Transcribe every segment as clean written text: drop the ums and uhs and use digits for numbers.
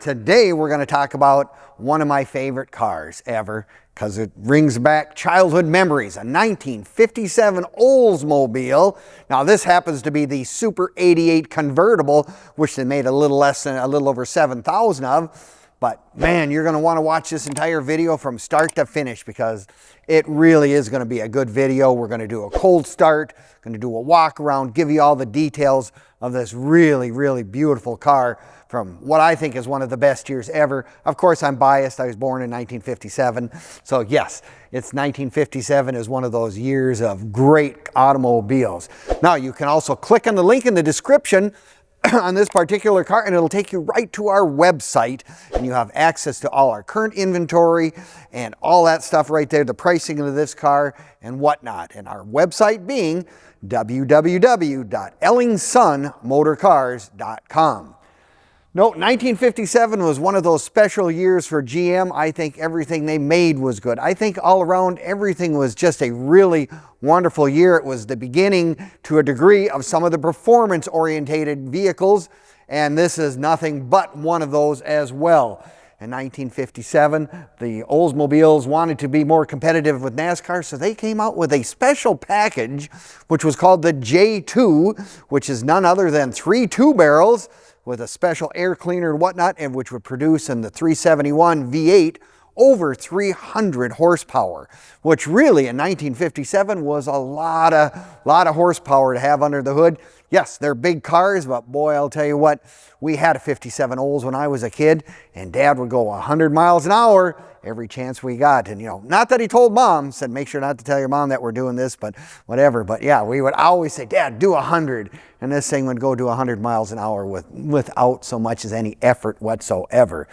Today we're going to talk about one of my favorite cars ever because it brings back childhood memories, a 1957 Oldsmobile. Now this happens to be the Super 88 Convertible, which they made a little over 7,000 of. But man, you're going to want to watch this entire video from start to finish because it really is going to be a good video. We're going to do a cold start, going to do a walk around, give you all the details of this really, really beautiful car from what I think is one of the best years ever. Of course, I'm biased. I was born in 1957. So yes, it's 1957 is one of those years of great automobiles. Now, you can also click on the link in the description on this particular car and it'll take you right to our website and you have access to all our current inventory and all that stuff right there, the pricing of this car and whatnot. And our website being www.ellingsunmotorcars.com. Note, 1957 was one of those special years for GM. I think everything they made was good. I think all around everything was just a really wonderful year. It was the beginning to a degree of some of the performance-orientated vehicles, and this is nothing but one of those as well. In 1957, the Oldsmobiles wanted to be more competitive with NASCAR, so they came out with a special package, which was called the J-2, which is none other than 3 two-barrels with a special air cleaner and whatnot, and which would produce in the 371 V8 over 300 horsepower, which really in 1957 was a lot of horsepower to have under the hood. Yes, they're big cars, but boy, I'll tell you what, we had a 57 Olds when I was a kid, and Dad would go 100 miles an hour every chance we got. And, you know, not that he told Mom, said, make sure not to tell your mom that we're doing this, but whatever. But yeah, we would always say, Dad, do 100. And this thing would go to 100 miles an hour without so much as any effort whatsoever.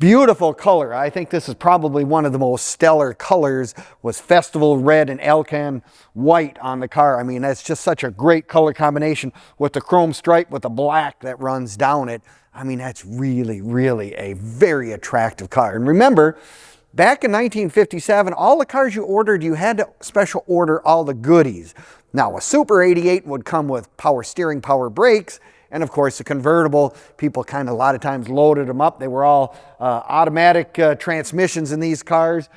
Beautiful color. I think this is probably one of the most stellar colors, was Festival Red and Alcan White on the car. I mean, that's just such a great color combination with the chrome stripe with the black that runs down it. I mean, that's really, really a very attractive car. And remember, back in 1957, all the cars you ordered, you had to special order all the goodies. Now, a Super 88 would come with power steering, power brakes, and of course, the convertible, people kind of a lot of times loaded them up. They were all automatic transmissions in these cars.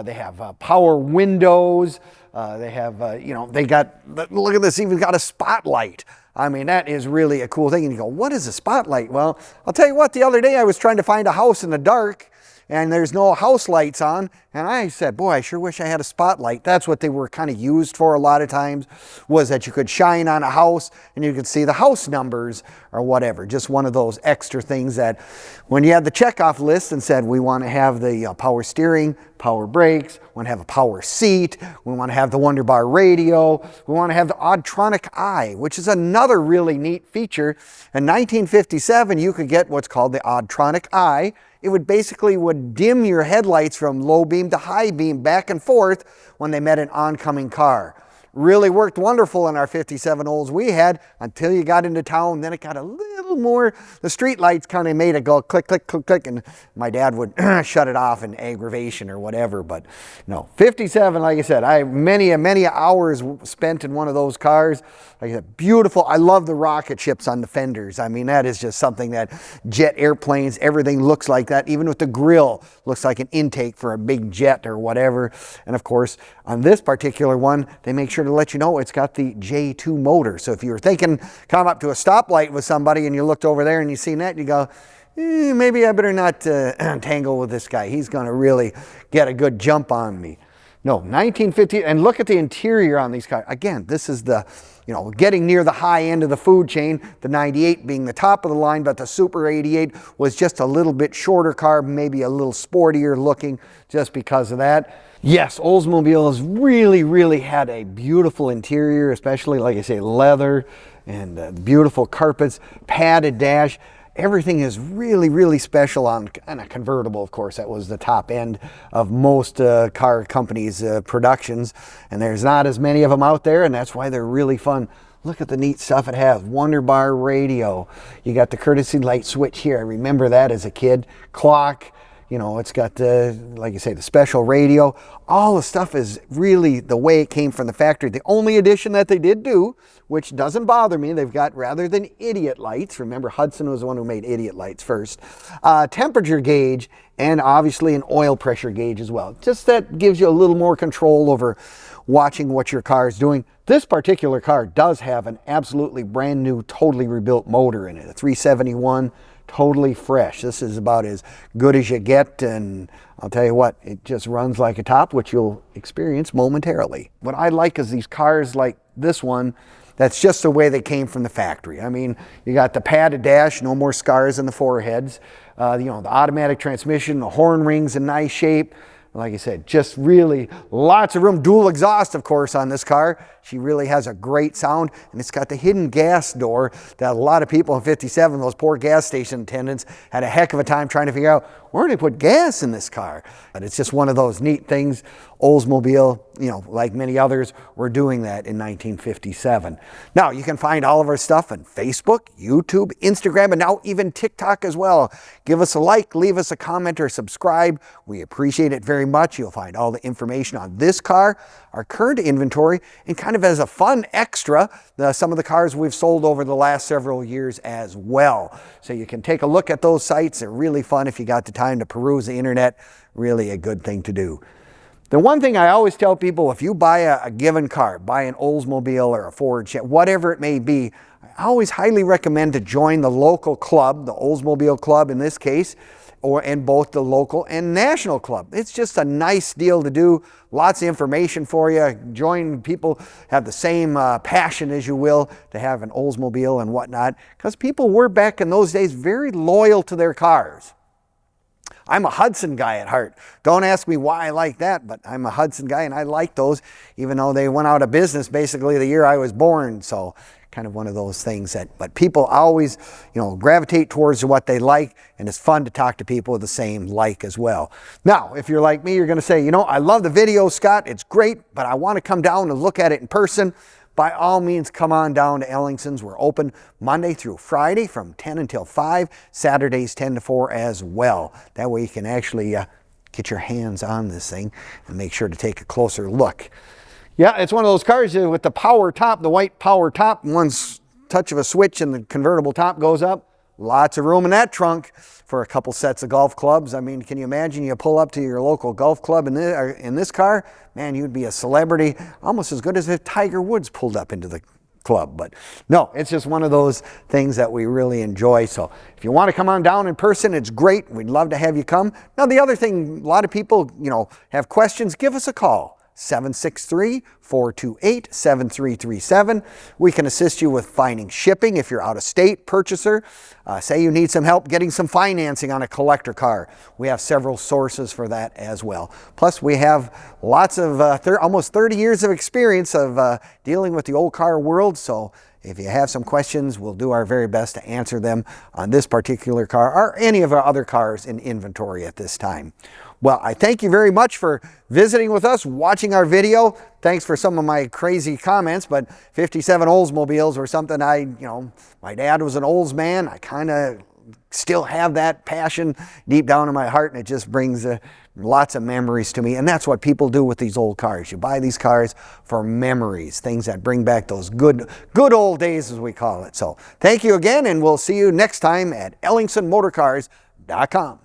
They have power windows. They have, you know, they got, look at this, even got a spotlight. I mean, that is really a cool thing. And you go, what is a spotlight? Well, I'll tell you what, the other day I was trying to find a house in the dark and there's no house lights on. And I said, boy, I sure wish I had a spotlight. That's what they were kind of used for a lot of times, was that you could shine on a house and you could see the house numbers or whatever. Just one of those extra things that when you had the checkoff list and said, we want to have the power steering, power brakes, we want to have a power seat, we want to have the Wonderbar radio, we want to have the Autronic Eye, which is another really neat feature. In 1957, you could get what's called the Autronic Eye. It would basically dim your headlights from low beam to high beam back and forth when they met an oncoming car. Really worked wonderful in our 57 Olds we had until you got into town. Then it got a little more, the street lights kind of made it go click, click, click, click, and my dad would shut it off in aggravation or whatever. But no, 57, like I said, I many hours spent in one of those cars. Like I said, beautiful. I love the rocket ships on the fenders. I mean, that is just something that jet airplanes, everything looks like that. Even with the grill, looks like an intake for a big jet or whatever. And of course, on this particular one, they make sure to let you know it's got the J2 motor. So if you were thinking, come up to a stoplight with somebody and you looked over there and you seen that, and you go, maybe I better not tangle with this guy. He's going to really get a good jump on me. No, 1950, and look at the interior on these cars. Again, this is the, you know, getting near the high end of the food chain, the 98 being the top of the line, but the Super 88 was just a little bit shorter car, maybe a little sportier looking just because of that. Yes, Oldsmobile has really had a beautiful interior, especially, like I say, leather and beautiful carpets, padded dash. Everything is really special on a convertible, of course. That was the top end of most car companies' productions. And there's not as many of them out there, and that's why they're really fun. Look at the neat stuff it has. Wonderbar radio. You got the courtesy light switch here. I remember that as a kid. Clock. You know, it's got the, like you say, the special radio. All the stuff is really the way it came from the factory. The only addition that they did do, which doesn't bother me, they've got, rather than idiot lights, remember Hudson was the one who made idiot lights first, temperature gauge, and obviously an oil pressure gauge as well. Just that gives you a little more control over watching what your car is doing. This particular car does have an absolutely brand new, totally rebuilt motor in it, a 371. Totally fresh. This is about as good as you get, and I'll tell you what, it just runs like a top, which you'll experience momentarily. What I like is these cars like this one, that's just the way they came from the factory. I mean, you got the padded dash, no more scars in the foreheads, you know, the automatic transmission, the horn rings in nice shape. Like I said, just really lots of room. Dual exhaust, of course, on this car. She really has a great sound, and it's got the hidden gas door that a lot of people in 57, those poor gas station attendants, had a heck of a time trying to figure out where do they put gas in this car. But it's just one of those neat things. Oldsmobile, you know, like many others, were doing that in 1957. Now, you can find all of our stuff on Facebook, YouTube, Instagram, and now even TikTok as well. Give us a like, leave us a comment, or subscribe. We appreciate it very much. You'll find all the information on this car, our current inventory, and kind of as a fun extra, some of the cars we've sold over the last several years as well. So you can take a look at those sites. They're really fun if you got the time to peruse the internet. Really a good thing to do. The one thing I always tell people, if you buy a given car, buy an Oldsmobile or a Ford, whatever it may be, I always highly recommend to join the local club, the Oldsmobile Club in this case, and both the local and national club. It's just a nice deal to do. Lots of information for you. Join people, have the same passion, as you will, to have an Oldsmobile and whatnot, because people were back in those days very loyal to their cars. I'm a Hudson guy at heart. Don't ask me why I like that, but I'm a Hudson guy, and I like those, even though they went out of business basically the year I was born. So kind of one of those things that, but people always, you know, gravitate towards what they like, and it's fun to talk to people with the same like as well. Now, if you're like me, you're going to say, you know, I love the video, Scott. It's great, but I want to come down and look at it in person. By all means, come on down to Ellingson's. We're open Monday through Friday from 10 until 5, Saturdays 10 to 4 as well. That way you can actually get your hands on this thing and make sure to take a closer look. Yeah, it's one of those cars with the power top, the white power top. One touch of a switch and the convertible top goes up. Lots of room in that trunk for a couple sets of golf clubs. I mean, can you imagine you pull up to your local golf club in this car? Man, you'd be a celebrity, almost as good as if Tiger Woods pulled up into the club. But no, it's just one of those things that we really enjoy. So if you want to come on down in person, it's great. We'd love to have you come. Now, the other thing, a lot of people, you know, have questions. Give us a call. 763-428-7337. We can assist you with finding shipping if you're out of state purchaser. Say you need some help getting some financing on a collector car. We have several sources for that as well. Plus, we have lots of almost 30 years of experience of dealing with the old car world. So if you have some questions, we'll do our very best to answer them on this particular car or any of our other cars in inventory at this time. Well, I thank you very much for visiting with us, watching our video. Thanks for some of my crazy comments, but 57 Oldsmobiles were something my dad was an Olds man. I kind of still have that passion deep down in my heart, and it just brings lots of memories to me. And that's what people do with these old cars. You buy these cars for memories, things that bring back those good old days, as we call it. So thank you again, and we'll see you next time at EllingsonMotorCars.com.